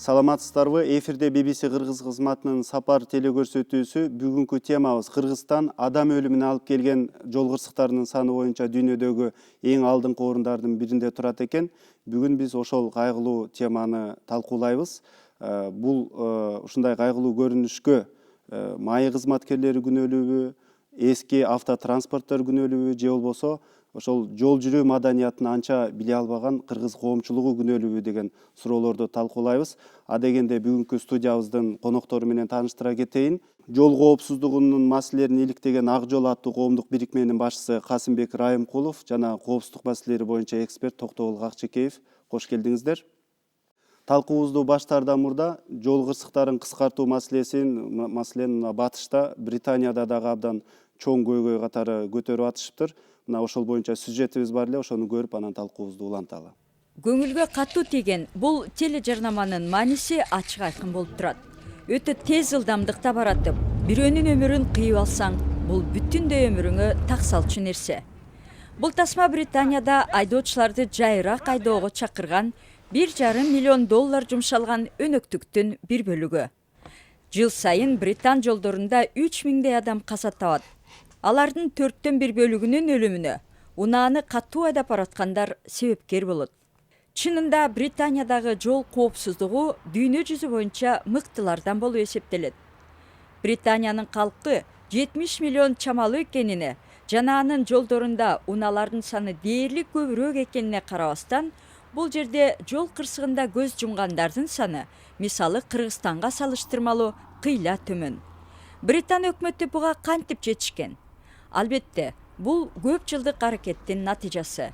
Саламатсыздарбы? Эфирде BBC Кыргыз кызматынын сапар телекөрсөтүүсү. Бүгүнкү темабыз Кыргызстан адам өлүмүнө алып келген жол кырсыктарынын саны боюнча дүйнөдөгү эң алдыңкы орундардын биринде турат экен. Бүгүн биз ошол кайгылуу теманы талкуулайбыз. Бул ушундай кайгылуу көрүнүшкө маай кызматкерлери күнөөлүүбү, эски автотранспорттор күнөөлүүбү же болбосо ошол жол жүрүү маданиятын анча биле албаган кыргыз коомчулугу күнөөлүүбү деген суроолорду талкуулайбыз. Адегенде бүгүнкү студиябыздын коноктору менен тааныштыра кетейин. Жол коопсуздугунун маселелерин иликтеген Ак жол аттуу коомдук бирикменин башчысы Касымбек Райымкулов жана коопсуздук маселелери боюнча эксперт Токтогул Акчекеев. Кош келдиңиздер. Талкуубузду баштаардан мурда жол кырсыктарын кыскартуу маселен батышта Британияда дагы абдан чоң көйгөй катары көтөрүп атышыптыр. Мына ошол боюнча сюжетибиз бар эле, ошону көрүп анан талкуубузду уланталы. Көңүлгө катуу тийген бул тележарнаманын мааниси ачык айкын болуп турат. Өтө тез ылдамдыкта баратып, бирөөнүн өмүрүн кыйып алсаң, бул бүтүндөй өмүрүңө так салчу нерсе. Бул тасма Британияда айдоочуларды жайыраак айдоого чакырган $1,5 миллион жумшалган өнөктүктүн бир бөлүгү. Жыл сайын Британ жолдорунда 3000 адам каза табат. Алардын 1/4 бөлүгүнүн өлүмүнө унааны катуу айдап бараткандар себепкер болот. Чынында Британиядагы жол коопсуздугу дүйнө жүзү боюнча мыктылардан болуп эсептелет. Британиянын калкы 70 миллион чамалуу экенине жана анын жолдорунда унаалардын саны дээрлик көбүрөөк экенине карабастан, бул жерде жол кырсыгында көз жумгандардын саны, мисалы Кыргызстанга салыштырмалуу кыйла төмөн. Британ өкмөтү буга кантип жетишкен? Албетте, бул көп жылдык аракеттин натыйжасы.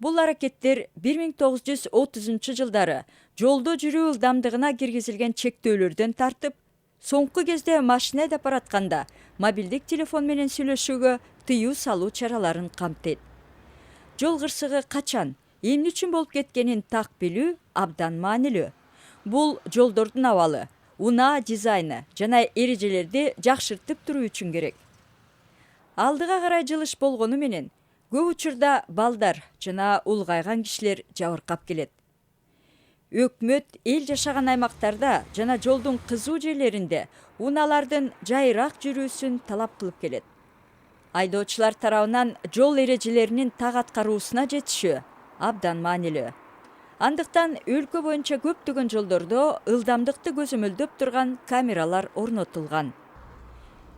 Бул аракеттер 1930 жылдары жолдо жүрүү ылдамдыгына киргизилген чектөөлөрдөн тартып, соңку кезде машина айдап баратканда мобилдик телефон менен сүйлөшүүгө тыюу салуу чараларын камтыйт. Жол кырсыгы качан, эмне үчүн болуп кеткенин так билүү абдан маанилүү. Бул жолдордун абалы, унаа дизайны жана эрежелерди жакшыртып туруу үчүн керек. Алдыга карай жылыш болгону менен көп учурда балдар жана улгайган кишилер жабыркап келет. Өкмөт эл жашаган аймактарда жана жолдун кызуу жерлеринде унаалардын жайыраак жүрүүсүн талап кылып келет. Айдоочулар тарабынан жол эрежелеринин так аткаруусуна жетишүү абдан маанилүү. Андыктан өлкө боюнча көптөгөн жолдордо ылдамдыкты көзөмөлдөп турган камералар орнотулган.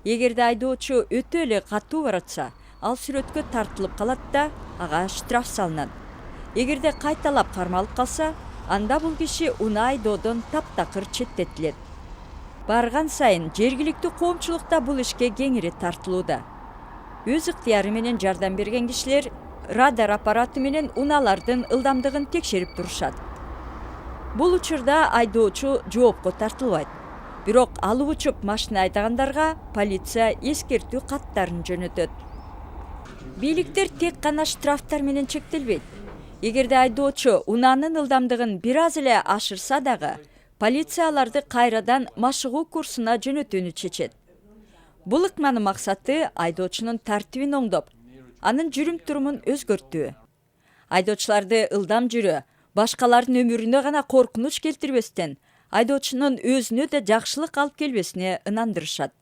Эгерде айдоочу өтө эле катуу баратса, ал сүрөткө тартылып калат да, ага штраф салынат. Эгерде кайталап кармалып калса, анда бул киши унаа айдоодон таптакыр четтетилет. Барган сайын жергиликтүү коомчулукта бул ишке кеңири тартылууда. Өз ыктыяры менен жардам берген кишилер радар аппараты менен унаалардын ылдамдыгын текшерип турушат. Бул учурда айдоочу жоопко тартылбайт. Бирок алып учуп машина айдагандарга полиция эскертүү каттарын жөнөтөт. Бийликтер тек гана штрафтар менен чектелбейт. Эгерде айдоочу унаанын ылдамдыгын бир аз эле ашырса дагы, полиция аларды кайрадан машыгуу курсуна жөнөтүүнү чечет. Бул ыкманын максаты айдоочунун тартибин оңдоп, анын жүрүм-турумун өзгөртүү. Айдоочуларды ылдам жүрүү, башкалардын өмүрүнө гана коркунуч келтирбестен, айдоочунун өзүнө да жакшылык алып келбесине ынандырышат.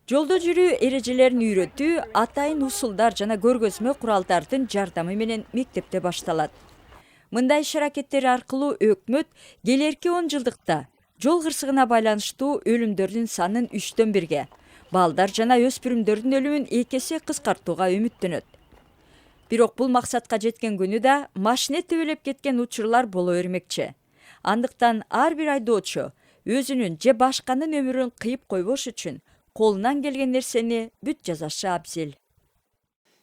Жолдо жүрүү эрежелерин үйрөтүү атайын усулдар жана көргөзмө куралдардын жардамы менен мектепте башталат. Мындай иш-аракеттер аркылуу өкмөт келерки 10 жылдыкта жол кырсыгына байланыштуу өлүмдөрдүн санын 3/1, балдар жана өспүрүмдөрдүн өлүмүн 2 эсе кыскартууга үмүттөнөт. Бирок бул максатка жеткен күнү да машина тебелеп кеткен учурлар боло бермекчи. Андыктан ар бир айдоочу өзүнүн же башканын өмүрүн кыйып койбош үчүн колунан келген нерсени бүт жасашы абзел.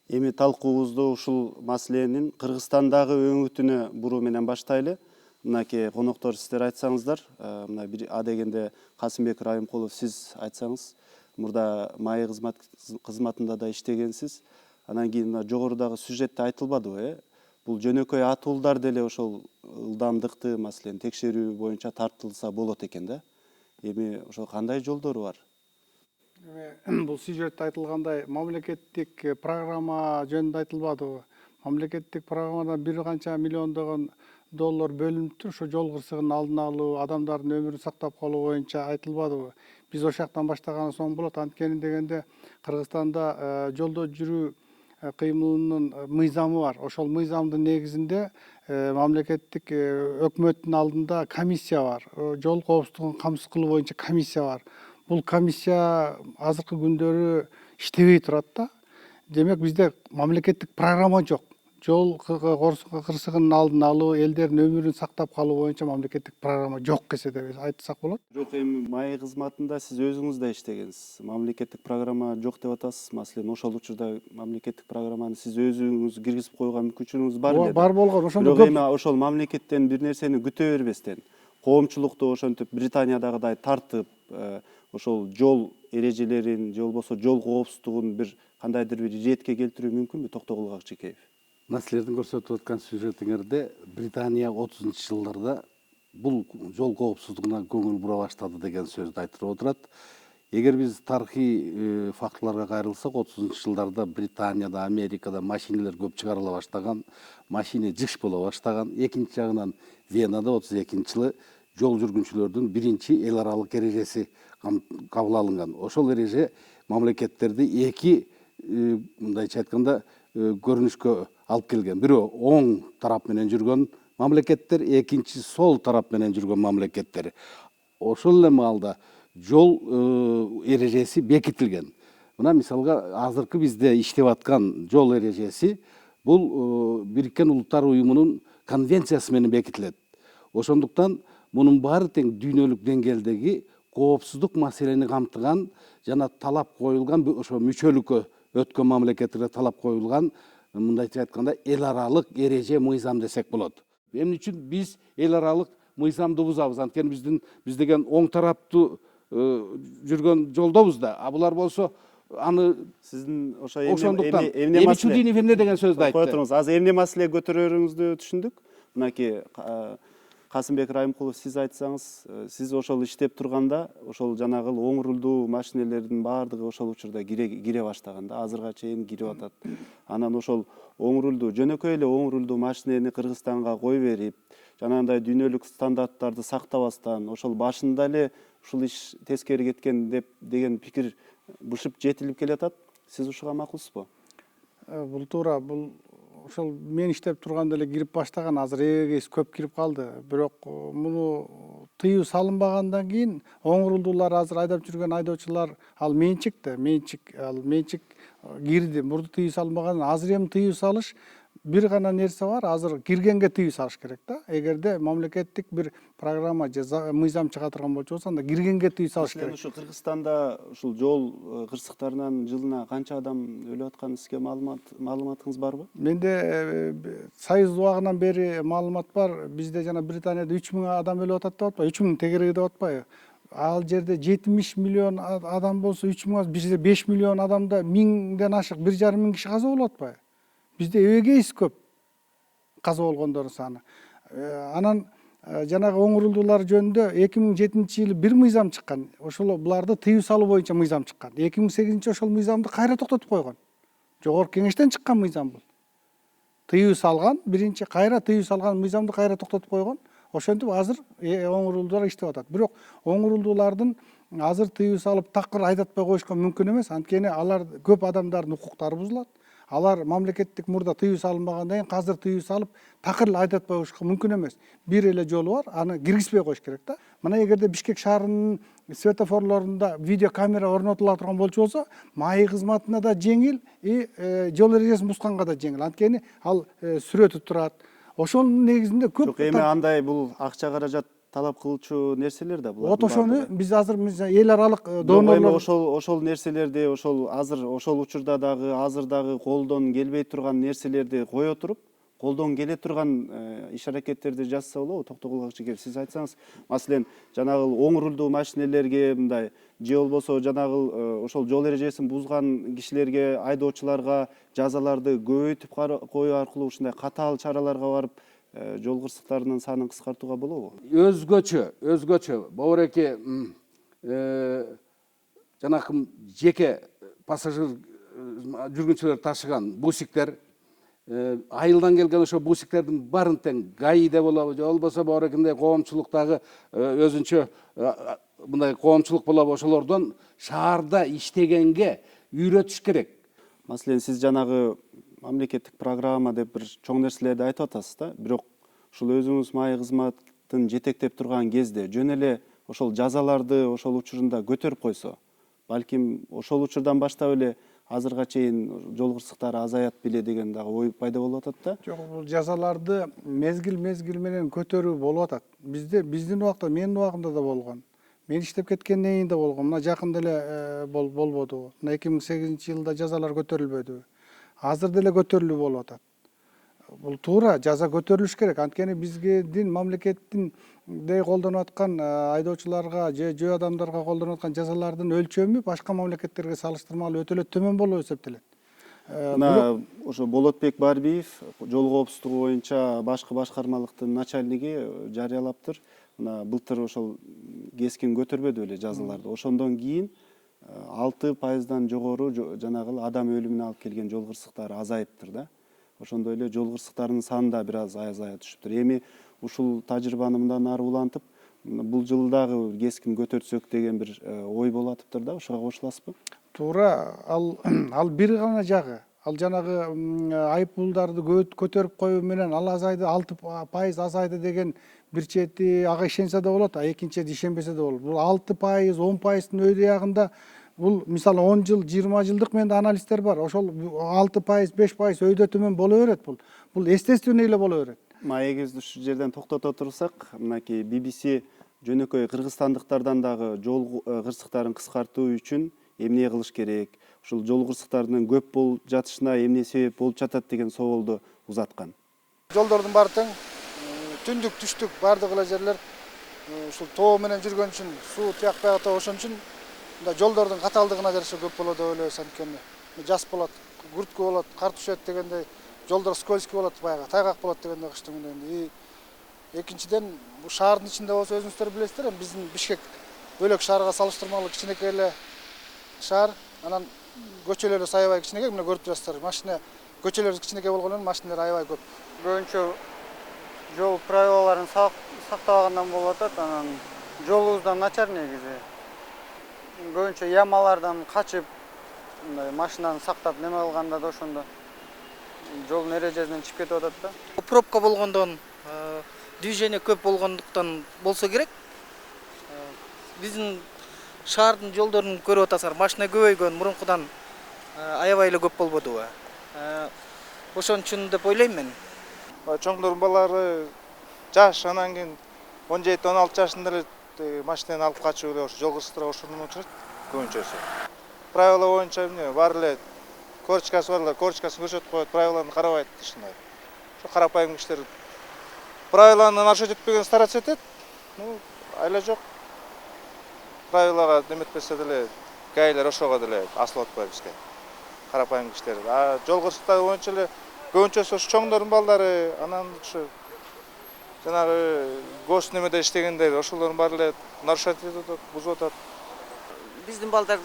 Эми талкуубузду ушул маселенин Кыргызстандагы өңүтүнө буруу менен баштайлы. Мынакей коноктор сиздер айтсаңыздар, мына бир адегенде Касымбек Райымкулов сиз айтсаңыз, мурда маай кызматында да иштегенсиз. Анан кийин мына жогорудагы сюжетте айтылбадыбы, бул жөнөкөй атуулдар деле ошол ылдамдыкты маселен текшерүү боюнча тартылса болот экен да. Эми ошо кандай жолдору бар? Бул сюжетте айтылгандай мамлекеттик программа жөнүндө айтылбадыбы? мамлекеттик программадан бир канча миллиондогон доллар бөлүнүптүр. Ошо жол кырсыгынын алдын алуу, адамдардын өмүрүн сактап калуу боюнча айтылбадыбы? Биз ошол жактан баштаган соң болот. Анткени дегенде Кыргызстанда жолдо жүрүү кыймылынын мыйзамы бар. Ошол мыйзамдын негизинде мамлекеттик өкмөттүн алдында комиссия бар. Жол коопсуздугун камсыз кылуу боюнча комиссия бар. Бул комиссия азыркы күндөрү иштебей турат да. Демек бизде мамлекеттик программа жок. Жол кырсыгынын алдын алуу, элдердин өмүрүн сактап калуу боюнча мамлекеттик программа жок десе деп айтсак болот. Бирок эми маи кызматында сиз өзүңүз да иштегенсиз. Мамлекеттик программа жок деп атасыз. Маселен, ошол учурда мамлекеттик программаны сиз өзүңүз киргизип койгон мүмкүнчүлүгүңүз бар эле. Бар болгон. Ошондо бирок эми ошол мамлекеттен бир нерсени күтө бербестен, коомчулукту ошентип Британиядагыдай тартып, ошол жол эрежелерин же болбосо жол коопсуздугун бир кандайдыр бир иретке келтирүү мүмкүнбү, Токтогул Акчекеев? Мына силердин көрсөтүп аткан сюжетиңерде Британия 30 жылдарда бул жол коопсуздугуна көңүл бура баштады деген сөздү айтылып отурат. Эгер биз тарыхый фактыларга кайрылсак, 30 жылдарда Британияда, Америкада машинелер көп чыгарыла баштаган, машина жыш боло баштаган. Экинчи жагынан Венада 32-жылы жол жүргүнчүлөрдүн биринчи эл аралык эрежеси кабыл алынган. Ошол эреже мамлекеттерди эки мындайча айтканда көрүнүшкө алып келген. Бирөө оң тарап менен жүргөн мамлекеттер, экинчи сол тарап менен жүргөн мамлекеттер. Ошол эле маалда жол эрежеси бекитилген. Мына мисалга азыркы бизде иштеп аткан жол эрежеси бул Бириккен Улуттар Уюмунун конвенциясы менен бекитилет. Ошондуктан мунун баары тең дүйнөлүк деңгээлдеги коопсуздук маселени камтыган жана талап коюлган, ошо мүчөлүккө өткөн мамлекеттерге талап коюлган, мындайча айтканда эл аралык эреже мыйзам десек болот. Эмне үчүн биз эл аралык мыйзамды бузабыз? Анткени биз деген оң тараптуу жүргөн жолдобуз да. А булар болсо аны Сиздин ошондуктан эмне чудинов эмне деген сөздү айтты. Кое туруңуз, азыр эмне маселе көтөрөрүңүздү түшүндүк. Мынакей Касымбек Райымкулов, сиз айтсаңыз, сиз ошол иштеп турганда, ошол жанагы оң рулдуу машинелердин баардыгы ошол учурда кире баштаган да, азырга чейин кирип атат. Анан ошол оң рулдуу, жөнөкөй эле оң рулдуу машинени Кыргызстанга кой берип, жанагындай дүйнөлүк стандарттарды сактабастан, ошол башында эле ушул иш тескери кеткен деген пикир бышып жетилип келатат. Сиз ушуга макулсузбу? Бул туура, бул ошол мен иштеп турганда эле кирип баштаган, азыр эгегейс көп кирип калды. Бирок муну тыюу салынбагандан кийин оң рулдуулар азыр айдап жүргөн айдоочулар ал менчик кирди. Мурда тыюу салынбаган, азыр эми тыюу салыш бир гана нерсе бар, азыр киргенге тыюу салыш керек да. Эгерде мамлекеттик бир программа же мыйзам чыга турган болчу болсо, анда киргенге тыюу салыш керек. Ушу Кыргызстанда ушул жол кырсыктарынан жылына канча адам өлүп атканы сизге маалыматыңыз барбы? Менде Союз убагынан бери маалымат бар. Бизде жана Британияда 3000 адам өлүп атат деп атпайбы? 3000 тегереги деп атпайбы? Ал жерде 70 миллион адам болсо 3000, бизде 5 миллион адамда 1000ден ашык 1,5 киши каза болуп атпайбы? Бизде эбегейс көп каза болгондордун саны. Анан жанагы оң рулдуулар жөнүндө 2007-жылы бир мыйзам чыккан. Ошол буларды тыюу салуу боюнча мыйзам чыккан. 2008-жылы ошол мыйзамды кайра токтотуп койгон. Жогорку кеңештен чыккан мыйзам бул. Тыюу салган, биринчи кайра тыюу салган мыйзамды кайра токтотуп койгон. Ошентип азыр оң рулдуулар иштеп атат. Бирок оң рулдуулардын азыр тыюу салып такыр айдатпай коюшка мүмкүн эмес. Анткени алар көп адамдардын укуктары бузулат. Алар мамлекеттик мурда тыюу салынбагандан кийин азыр тыюу салып такыр эле айдатпай коюшка мүмкүн эмес. Бир эле жолу бар, аны киргизбей коюш керек да. Мына эгерде Бишкек шаарынын светофорлорунда видео камера орнотула турган болчу болсо, маи кызматына да жеңил, жол эрежесин бузганга да жеңил. Анткени ал сүрөтү турат. Ошонун негизинде көп. Жок, эми андай бул акча каражат талап кылчу нерселер да булар. Вот ошону биз азыр эл аралык донорлор ошол нерселерди, азыр ошол учурда дагы азыр дагы колдон келбей турган нерселерди кое туруп, колдон келе турган иш аракеттерди жасаса болобу? Токтогул Акчекеев, сиз айтсаңыз, маселен, жанагы оң рулдуу машинелерге мындай же болбосо жанагы ошол жол эрежесин бузган кишилерге, айдоочуларга жазаларды көбөйтүп коюу аркылуу ушундай катаал чараларга барып жол кырсыктарынын санын кыскартууга болобу? Өзгөчө. Бауреке жанакы жеке пассажир жүргүнчүлөр ташыган бусиктер айылдан келген ошо бусиктердин баарын тең гаиде болобу же болбосо боорекинде коомчулуктагы өзүнчө мындай коомчулук болобу, ошолордон шаарда иштегенге үйрөтүш керек. Маселен, сиз жанагы мамлекеттик программа деп бир чоң нерселерди айтып атасыз да, бирок ушул өзүңүз маай кызматын жетектеп турган кезде жөн эле ошол жазаларды ошол учурунда көтөрүп койсо, балким ошол учурдан баштап эле азырга чейин жол кырсыктары азаят беле деген дагы ой пайда болуп атат да. Жок, бул жазаларды мезгил менен көтөрүү болуп атат. Биздин убакта, менин убагымда да болгон. Мен иштеп кеткенден кийин да болгон. Мына жакында эле болбодубу? Мына 2008-жылда жазалар көтөрүлбөдүбү? Азыр деле көтөрүлүү болуп атат. Бул туура, жаза көтөрүлүш керек. Анткени биздин мамлекеттин колдонуп аткан айдоочуларга же жөө адамдарга колдонуп аткан жазалардын өлчөмү башка мамлекеттерге салыштырмалуу өтө эле төмөн болуп эсептелет. Мына ошо Болотбек Барбиев жол коопсуздугу боюнча башкы башкармалыктын начальниги жарыялаптыр. Мына былтыр ошол кескин көтөрбөдү беле жазаларды. Ошондон кийин 6% жогору жанагы адам өлүмүнө алып келген жол кырсыктары азайыптыр да. Ошондой эле жол кырсыктарынын саны да бир аз азая түшүптүр. Эми ушул тажрыйбаны мындан ары улантып, бул жылы дагы кескин көтөрсөк деген бир ой болуп атыптыр да. Ошого кошуласызбы? Туура, ал бир гана жагы. Ал жанагы айыппулдарды көтөрүп коюу менен ал азайды, 6% азайды деген бир чети ага ишенсе да болот, а экинчи чети ишенбесе да болот. Бул 6%, 10%дын өйдө ягында бул мисалы 10 жыл, 20 жылдык менде анализдер бар. Ошол 6%, 5% өйдө төмөн боло берет бул. Бул естественный эле боло берет. Маегибизди ушул жерден токтото турсак, мынакей BBC жөнөкөй кыргызстандыктардан дагы жол кырсыктарын кыскартуу үчүн эмне кылыш керек, ушул жол кырсыктарынын көп болуп жатышына эмне себеп болуп жатат деген соолду узаткан. Жолдордун баары тең, түндүк түштүк бардык эле жерлер ушул тоо менен жүргөн үчүн, суу тиякпай атат, ошон үчүн мындай жолдордун катаалдыгына жараша көп болот деп ойлойбуз. Анткени жаз болот, күрткү болот, кар түшөт дегендей, жолдор скользкий болот, баягы тайгак болот дегендей кыштын күнүндө. Экинчиден, бул шаардын ичинде болсо өзүңүздөр билесиздер, биздин Бишкек бөлөк шаарга салыштырмалуу кичинекей эле шаар, анан көчөлөрү аябай кичинекей, мына көрүп турасыздар. Машина көчөлөрү кичинекей болгону менен машиналар аябай көп. Көбүнчө жол правилаларын сактабагандан болуп атат, анан жолубуздан начар негизи. Көбүнчө ямалардан качып, мындай машинаны сактап неме кылганда да ошондо жолдун эрежесинен чыгып кетип атат да. Пробка болгондон, движение көп болгондуктан болсо керек. Биздин шаардын жолдорун көрүп атасыздар, машина көбөйгөн, мурункудан аябай эле көп болбодубу? Ошон үчүн деп ойлойм мен. Чоңдордун балары жаш, анан кийин 17-16 жашында эле машинаны алып качуу эле жол кырсыктарга ошондон учурат көбүнчөсү. Правила боюнча эмне бар эле корочкасы барлар, корочкасын көрсөтүп коет, правиланы карабайт ушундай. Ошо карапайым кишилер правиланы нарушать этпеген стараться этет. Айла жок. Правилага неметпесе деле гаилер ошого деле асылып атпайбы бизге. Карапайым кишилер. Жол кырсыктары боюнча эле көбүнчөсү ошо чоңдордун балдары, анан ушу жанагы гос немеде иштегендер, ошолордун баары эле нарушать этип атат, бузуп атат. Биздин балдар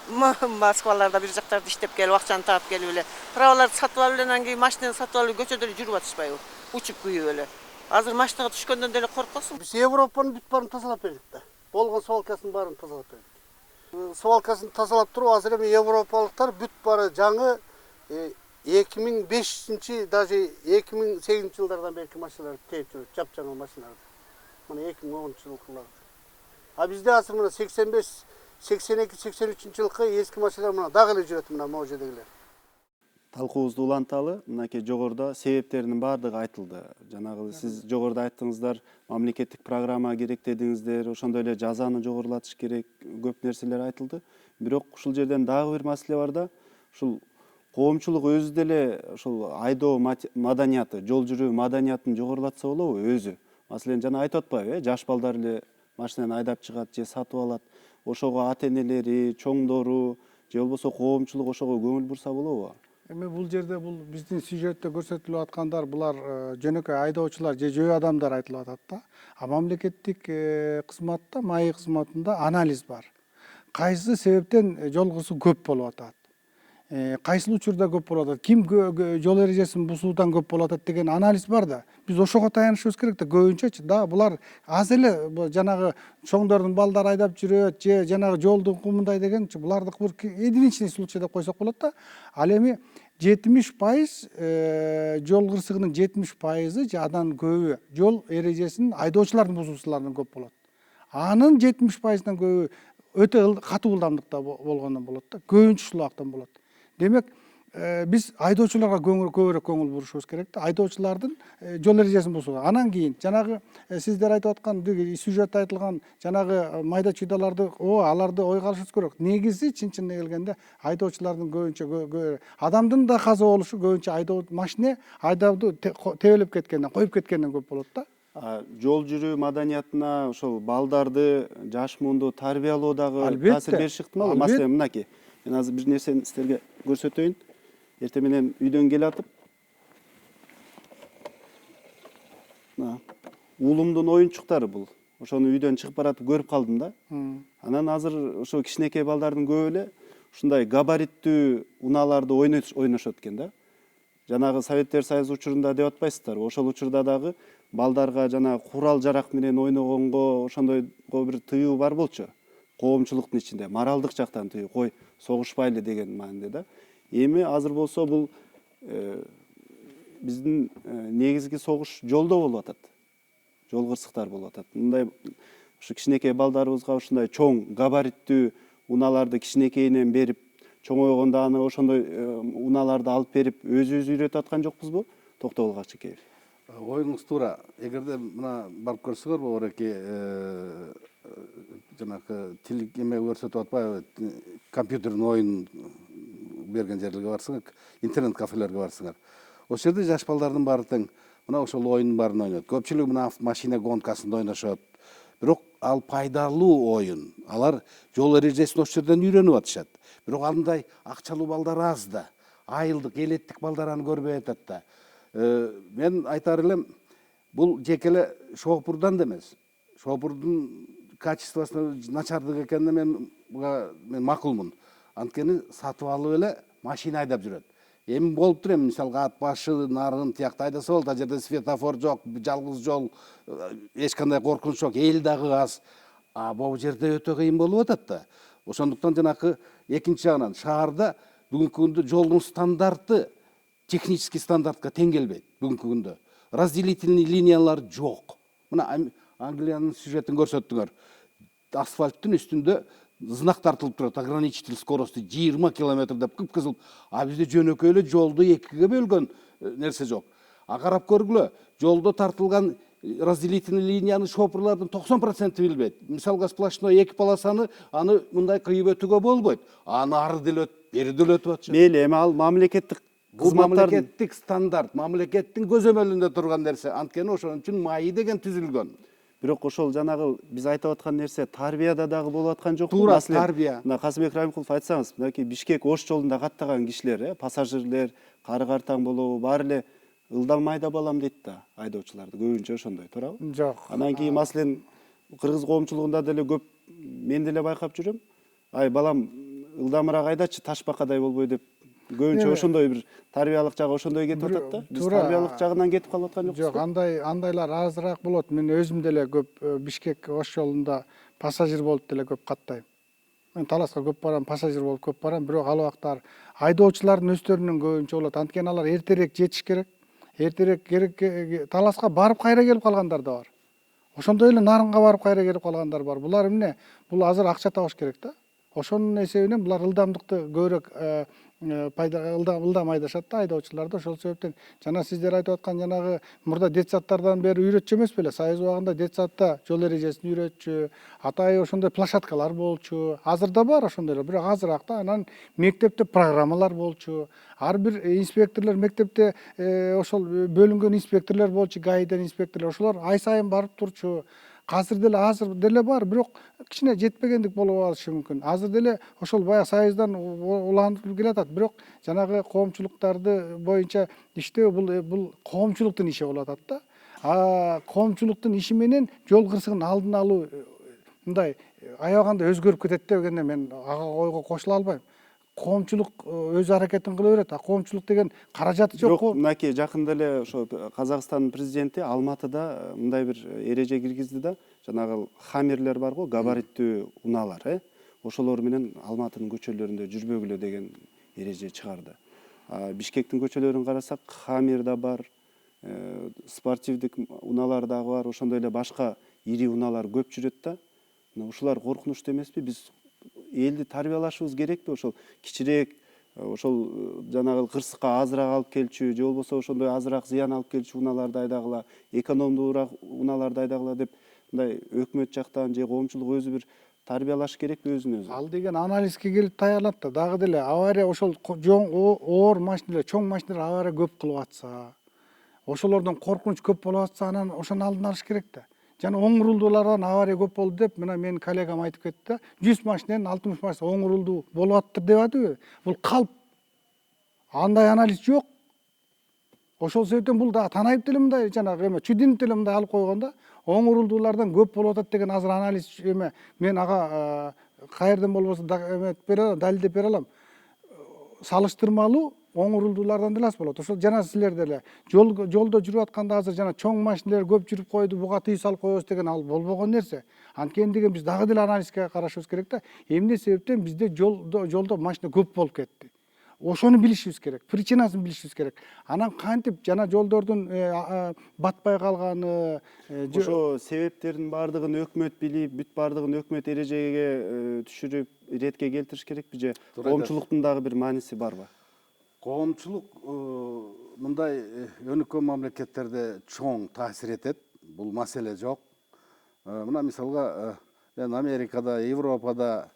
Москваларда бир жактарда иштеп келип, акчаны таап келип эле, правиларды сатып алып эле, анан кийин машинаны сатып алып көчөдө эле жүрүп атышпайбы? Учуп күйүп эле. Азыр машинага түшкөндөн деле коркосуң. Biz Европанын бүт баарын тазалап бердик да. Болгон свалкасын баарын тазалап бердик. Свалкасын тазалап туруп, азыр эми европалыктар бүт баары жаңы 2005-ci, даже 2008-ci жылдардан берки машиналарды тээп жүрөт, жапжаңы машиналарды. Мына 2010-ci жылкыларды. А бизде азыр мына 85, 82, 83-ci жылкы эски машиналар мына дагы эле жүрөт, мына могу жердегилер. Талкуубузду уланталы, мынакей жогоруда себептеринин баардыгы айтылды. Жанагы сиз жогоруда айттыңыздар, мамлекеттик программа керек дедиңиздер, ошондой эле жазаны жогорулатыш керек, көп нерселер айтылды. Бирок ушул жерден дагы бир маселе бар да, ушул коомчулук өзү деле ушул айдоо маданияты, жол жүрүү маданиятын жогорулатса болобу өзү? Маселен, жана айтып атпайбы, жаш балдар эле машинаны айдап чыгат же сатып алат. Ошого ата-энелери, чоңдору же болбосо коомчулук ошого көңүл бурса болобу? Эми бул жерде бул биздин сюжетте көрсөтүлүп аткандар булар жөнөкөй айдоочулар же жөө адамдар айтылып атат да. А мамлекеттик кызматта, маи кызматында анализ бар. Кайсы себептен жол кырсыгы көп болуп атат? кайсыл учурда көп болуп атат, ким жол эрежесин бузуудан көп болуп атат деген анализ бар да. Биз ошого таянышыбыз керек да. Көбүнчөчү да булар аз эле жанагы чоңдордун балдары айдап жүрөт же жанагы жолдун кумундай дегенчи булардыкы бир единичный случай деп койсок болот да. Ал эми 70% жол кырсыгынын 70% же андан көбү жол эрежесин айдоочулардын бузуусулардан көп болот. Анын 70%дан көбү өтө катуу ылдамдыкта болгондон болот да. Көбүнчө ушул убактан болот. Демек, биз айдоочуларга көбүрөөк көңүл бурушубуз керек да. Айдоочулардын жол эрежесин бузууга. Анан кийин жанагы сиздер айтып аткан сюжетте айтылган жанагы майда чүйдаларды, аларды ойго алышыбыз керек. Негизи чын-чынына келгенде айдоочулардын көбүнчө адамдын да каза болушу көбүнчө машина айдауду тебелеп кеткенден, коюп кеткенден көп болот да. Жол жүрүү маданиятына ошол балдарды жаш муунду тарбиялоо дагы Албетте. таасир бериши ыктымал. Маселен мынакей, мен азыр бир нерсени силерге көрсөтөйүн. Эртең менен үйдөн келатып, уулумдун оюнчуктары бул. Ошону үйдөн чыгып баратып көрүп калдым да. Анан азыр ошо кичинекей балдардын көбү эле ушундай габариттүү унааларды ойношот экен да. Жанагы Советтер Союзу учурунда деп атпайсыздарбы? Ошол учурда дагы балдарга жана курал жарак менен ойногонго ошондойго бир тыюу бар болчу. Коомчулуктун ичинде моралдык жактан тыюу, кой согушпайлы деген мааниде да. Эми азыр болсо бул биздин негизги согуш жолдо болуп атат. Жол кырсыктар болуп атат. Мындай ушу кичинекей балдарыбызга ушундай чоң габариттүү унааларды кичинекейинен берип, чоңойгондо аны ошондой унааларды алып берип, өзүбүз үйрөтүп аткан жокпузбу? Токтобул Качыкеев. Оюңуз туура. Эгерде мына барып көрсөңөр Бобуреке, жанагы тилик эме көрсөтүп атпайбы? Компьютердин оюн берген жерлерге барсаңар, интернет кафелерге барсаңар. Ошол жерде жаш балдардын баары тең мына ошол оюндун баарын ойнойт. Көпчүлүгү мына машина гонкасында ойношот. Бирок ал пайдалуу оюн. Алар жол эрежесин ошол жерден үйрөнүп атышат. Бирок андай акчалуу балдар аз да. Айылдык, элеттик балдар аны көрбөй атат да. Мен айтар элем, бул жеке эле шоопурдан да эмес. Шоопурдун качествосуна начардык экенине мен макулмун. Анткени сатып алып эле машина айдап жүрөт. Эми болуп тур, эми мисалга ат башы, нарын тиякта айдаса болот. Ал жерде светофор жок, жалгыз жол, эч кандай коркунуч жок, эл дагы аз. Бул жерде өтө кыйын болуп атат да. Ошондуктан жанакы экинчи жагынан шаарда бүгүнкү күндө жолдун стандарты технический стандартка тең келбейт бүгүнкү күндө. Разделительный линиялар жок. Мына Англиянын сюжетин көрсөттүңөр. Асфальттын үстүндө знак тартылып турат, ограничитель скорости 20 км деп кып-кызыл. Бизде жөнөкөй эле жолду экиге бөлгөн нерсе жок. Карап көргүлө, жолдо тартылган разделительный линияны шопурлардын 90% билбейт. Мисалга сплошной эки полосаны аны мындай кыйып өтүүгө болбойт. Аны ары деле бери деле өтүп атышат. Мейли, эми ал мамлекеттик Бул мамлекеттик стандарт, мамлекеттин көзөмөлүндө турган нерсе. Анткени ошон үчүн МАИ деген түзүлгөн. Бирок ошол жанагы биз айтып аткан нерсе тарбияда дагы болуп аткан жокпу? Туура, тарбия. Мына Казыбек Райымкулов айтсаңыз, мынакей Бишкек Ош жолунда каттаган кишилер, пассажирлер, кары картаң болобу, баары эле ылдам айдап алам дейт да, айдоочуларды көбүнчө ошондой, туурабы? Жок. Анан кийин маселен кыргыз коомчулугунда деле көп мен деле байкап жүрөм. Ай балам, ылдамыраак айдачы, таш бакадай болбой деп көбүнчө ошондой бир тарбиялык жагы ошондой кетип атат да. Биз тарбиялык жагынан кетип калып аткан жокпузбу? Жок, андайлар азыраак болот. Мен өзүм деле көп Бишкек Ош жолунда пассажир болуп деле көп каттайм. Мен Таласка көп барам, пассажир болуп көп барам, бирок ал убактар айдоочулардын өздөрүнүн көбүнчө болот. Анткени алар эртерээк жетиш керек. Эртерээк Таласка барып кайра келип калгандар да бар. Ошондой эле Нарынга барып кайра келип калгандар бар. Булар эмне? Бул азыр акча табыш керек да. Ошонун эсебинен булар ылдамдыкты көбүрөөк ылдам айдашат да айдоочуларды. Ошол себептен жана сиздер айтып аткан жанагы мурда детсадтардан бери үйрөтчү эмес беле? Союз убагында детсадта жол эрежесин үйрөтчү, атайын ошондой площадкалар болчу. Азыр да бар ошондой эле, бирок азыраак да. Анан мектепте программалар болчу. Ар бир инспекторлор мектепте ошол бөлүнгөн инспекторлор болчу, ГАИден инспекторлор. Ошолор ай сайын барып турчу. Азыр деле бар, бирок кичине жетпегендик болуп алышы мүмкүн. Азыр деле ошол баягы Союздан улантып келатат, бирок жанагы коомчулуктарды боюнча иштөө бул коомчулуктун иши болуп атат да. Коомчулуктун иши менен жол кырсыгын алдын алуу мындай аябаганда өзгөрүп кетет дегенде мен ага ойго кошула албайм. коомчулук өз аракетин кыла берет. А коомчулук деген каражаты жок го. мынакей жакында эле ошо Казакстандын президенти Алматыда мындай бир эреже киргизди да, жанагы хаммерлер барго, габариттүү унаалар, ошолор менен Алматынын көчөлөрүндө жүрбөгүлө деген эреже чыгарды. Бишкектин көчөлөрүн карасак, хаммер да бар, спортивдик унаалар дагы бар, ошондой эле башка ири унаалар көп жүрөт да. Ушулар коркунучтуу эмеспи? Биз элди тарбиялашыбыз керекпи? Ошол кичирээк, ошол жанагы кырсыкка азыраак алып келчү, же болбосо ошондой азыраак зыян алып келчү унааларды айдагыла, экономдуураак унааларды айдагыла деп мындай өкмөт жактан же коомчулук өзү бир тарбиялаш керекпи өзүн өзү? Ал деген анализге келип таянат да. Дагы деле авария ошол оор машиналар, чоң машиналар авария көп кылып атса, ошолордон коркунуч көп болуп атса, анан ошону алдын алыш керек да. Жана оң рулдуулардан авария көп болду деп, мына менин коллегам айтып кетти да, 100 машинанын 60 машина оң рулдуу болуп аттыр деп атыбы? Бул калп. Андай анализ жок. Ошол себептен бул да Танаев деле мындай жанагы Чүдинов деле мындай алып койгон да, оң рулдуулардан көп болуп атат деген азыр анализ мен ага каерден болбосо далилдеп бере алам. Салыштырмалуу оң рулдуулардан деле аз болот. Ошол жана силер деле жолдо жүрүп атканда азыр жана чоң машиналар көп жүрүп койду, буга тыюу салып коебуз деген ал болбогон нерсе. Анткени биз дагы деле анализге карашыбыз керек да. Эмне себептен бизде жолдо машина көп болуп кетти? Ошону билишибиз керек, причинасын билишибиз керек. Анан кантип жана жолдордун батпай калганы, Ошо себептердин баардыгын өкмөт билип, бүт баардыгын өкмөт эрежеге түшүрүп, иретке келтириш керекпи же коомчулуктун дагы бир мааниси барбы? Коомчулук мындай өнүккөн мамлекеттерде чоң таасир этет. Бул маселе жок. Мына мисалга мен Америкада, Европада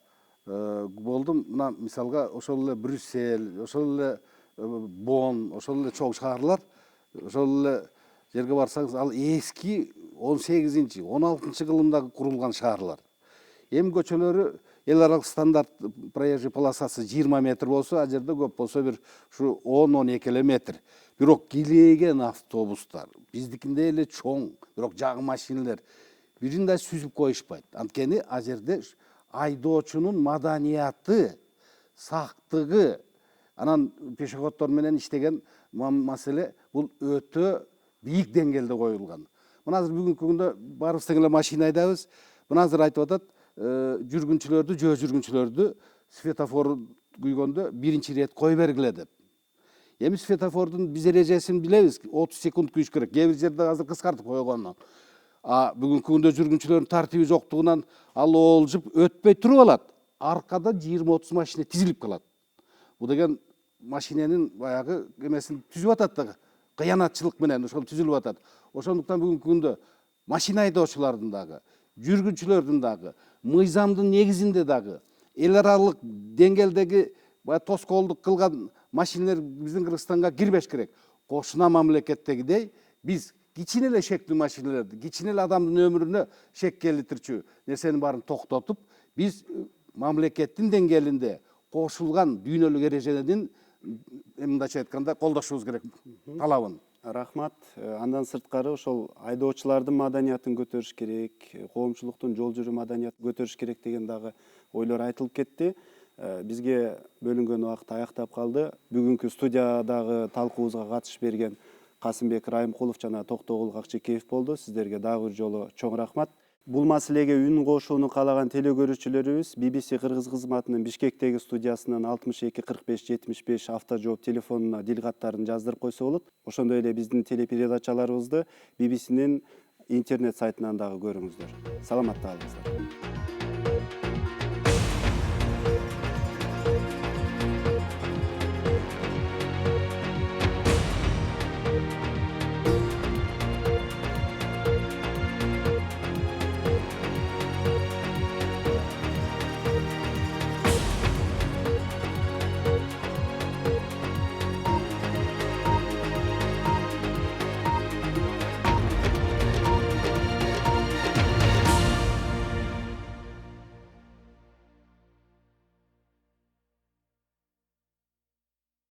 болдум. Мына мисалга ошол эле Брюссель, ошол эле Бонн, ошол эле чоң шаарлар, ошол эле жерге барсаңыз, ал эски 18-16 кылымда курулган шаарлар. Эми көчөлөрү эл аралык стандарт проезжий полосасы 20 метр болсо, а жерде көп болсо бир ушу 10-12 метр. Бирок килейген автобустар, биздикиндей эле чоң, бирок жагы машиналар бирин да сүзүп коюшпайт. Анткени а жерде айдоочунун маданияты, сактыгы, анан пешеходдор менен иштеген маселе бул өтө бийик деңгээлде коюлган. Мына азыр бүгүнкү күндө баарыбыз тең эле машина айдайбыз. Мына азыр айтып атат, жүргүнчүлөрдү, жөө жүргүнчүлөрдү светофор күйгөндө биринчи ирет кой бергиле деп. Эми светофордун биз эрежесин билебиз, 30 секунд күйүш керек. Кээ бир жерде азыр кыскартып койгон. А бүгүнкү күндө жүргүнчүлөрдүн тартиби жоктугунан ал олжуп өтпөй туруп алат. Аркада 20-30 машина тизилип калат. Бул деген машиненин баягы эмесин түзүп атат да, кыянатчылык менен ошол түзүлүп атат. Ошондуктан бүгүнкү күндө машина айдоочулардын дагы, жүргүнчүлөрдүн дагы, мыйзамдын негизинде дагы эл аралык деңгээлдеги тоскоолдук кылган машиналар биздин Кыргызстанга кирбеш керек. Кошуна мамлекеттегидей биз кичине эле шектүү машиналарды, кичине эле адамдын өмүрүнө шек келтирчү нерсенин баарын токтотуп, биз мамлекеттин деңгээлинде кошулган дүйнөлүк эреженин мындайча айтканда колдошубуз керек талабын. Рахмат. Андан сырткары ошол айдоочулардын маданиятын көтөрүш керек, коомчулуктун жол жүрүү маданиятын көтөрүш керек деген дагы ойлор айтылып кетти. Бизге бөлүнгөн убакыт аяктап калды. Бүгүнкү студиядагы талкуубузга катышып берген Касымбек Райымкулов жана Токтогул Акчекеев болду. Сиздерге дагы бир жолу чоң рахмат. Бул маселеге үн кошууну каалаган телекөрүүчүлөрүбүз BBC Кыргыз кызматынын Бишкектеги студиясынын 62 45 75 автожжооп телефонуна дил каттарын жаздырып койсо болот. Ошондой эле биздин телепередачаларыбызды BBC-нин интернет сайтынан дагы көрүңүздөр. Саламатта калыңыздар.